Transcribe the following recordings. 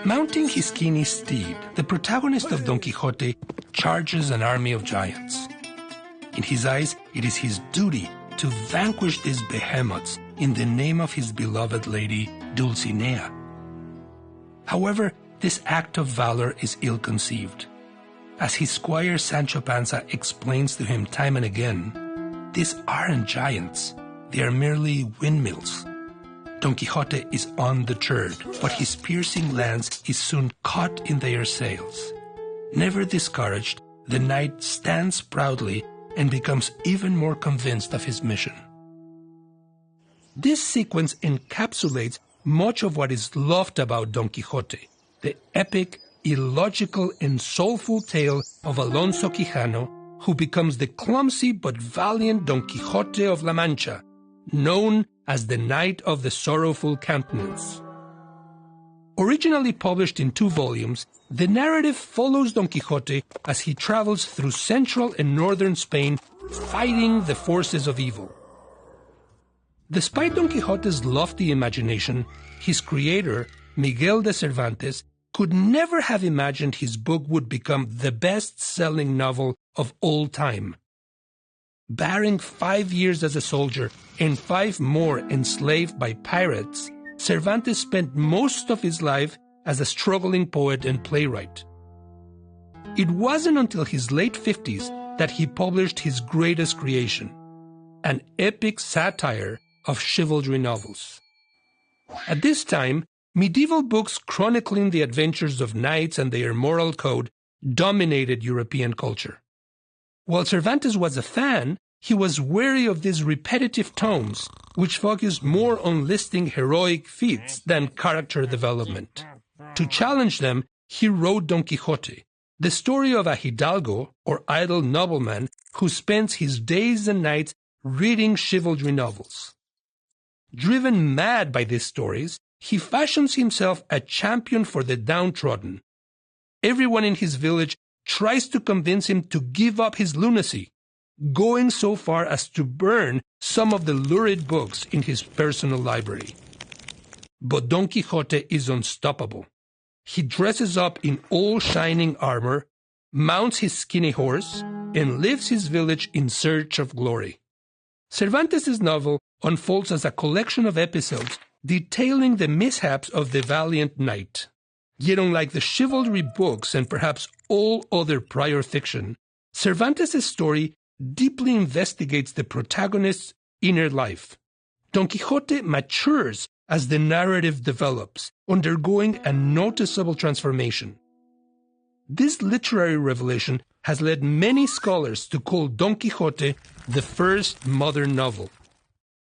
Mounting his keen steed, the protagonist of Don Quixote charges an army of giants. In his eyes, it is his duty to vanquish these behemoths in the name of his beloved lady Dulcinea. However, this act of valor is ill-conceived. As his squire Sancho Panza explains to him time and again, these aren't giants, they are merely windmills. Don Quixote is undeterred, but his piercing lance is soon caught in their sails. Never discouraged, the knight stands proudly and becomes even more convinced of his mission. This sequence encapsulates much of what is loved about Don Quixote, the epic, illogical, and soulful tale of Alonso Quijano, who becomes the clumsy but valiant Don Quixote of La Mancha, known as the Knight of the Sorrowful Countenance. Originally published in 2 volumes, the narrative follows Don Quixote as he travels through central and northern Spain, fighting the forces of evil. Despite Don Quixote's lofty imagination, his creator, Miguel de Cervantes, could never have imagined his book would become the best-selling novel of all time. Barring 5 years as a soldier and 5 more enslaved by pirates, Cervantes spent most of his life as a struggling poet and playwright. It wasn't until his late 50s that he published his greatest creation, an epic satire of chivalry novels. At this time, medieval books chronicling the adventures of knights and their moral code dominated European culture. While Cervantes was a fan, he was wary of these repetitive tomes, which focused more on listing heroic feats than character development. To challenge them, he wrote Don Quixote, the story of a hidalgo, or idle nobleman, who spends his days and nights reading chivalry novels. Driven mad by these stories, he fashions himself a champion for the downtrodden. Everyone in his village tries to convince him to give up his lunacy, going so far as to burn some of the lurid books in his personal library. But Don Quixote is unstoppable. He dresses up in all shining armor, mounts his skinny horse, and leaves his village in search of glory. Cervantes' novel unfolds as a collection of episodes detailing the mishaps of the valiant knight. Yet unlike the chivalry books and perhaps all other prior fiction, Cervantes' story deeply investigates the protagonist's inner life. Don Quixote matures as the narrative develops, undergoing a noticeable transformation. This literary revelation has led many scholars to call Don Quixote the first modern novel.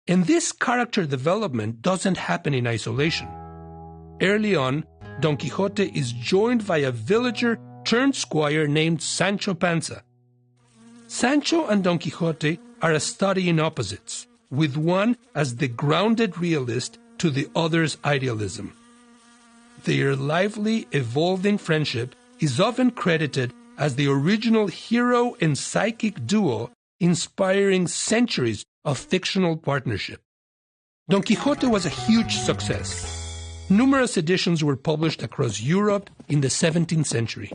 And this character development doesn't happen in isolation. Early on, Don Quixote is joined by a villager turned squire named Sancho Panza. Sancho and Don Quixote are a study in opposites, with one as the grounded realist to the other's idealism. Their lively, evolving friendship is often credited as the original hero and psychic duo inspiring centuries of fictional partnership. Don Quixote was a huge success. Numerous editions were published across Europe in the 17th century.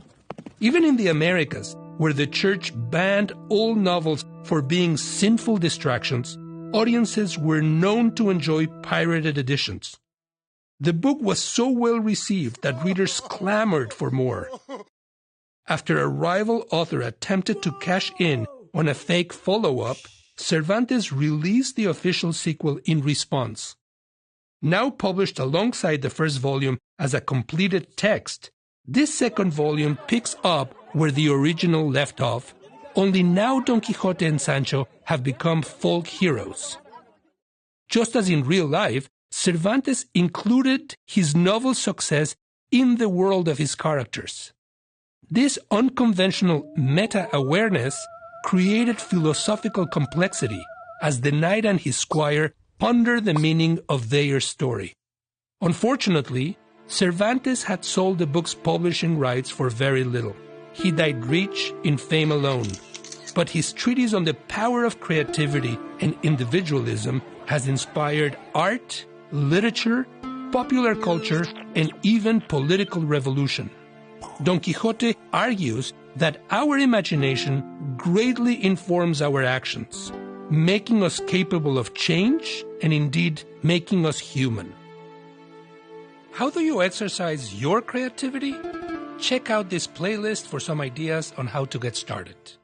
Even in the Americas, where the church banned all novels for being sinful distractions, audiences were known to enjoy pirated editions. The book was so well received that readers clamored for more. After a rival author attempted to cash in on a fake follow-up, Cervantes released the official sequel in response. Now published alongside the first volume as a completed text, this second volume picks up where the original left off, only now Don Quixote and Sancho have become folk heroes. Just as in real life, Cervantes included his novel's success in the world of his characters. This unconventional meta-awareness created philosophical complexity as the knight and his squire ponder the meaning of their story. Unfortunately, Cervantes had sold the book's publishing rights for very little. He died rich in fame alone, but his treatise on the power of creativity and individualism has inspired art, literature, popular culture, and even political revolution. Don Quixote argues that our imagination greatly informs our actions, making us capable of change and indeed making us human. How do you exercise your creativity? Check out this playlist for some ideas on how to get started.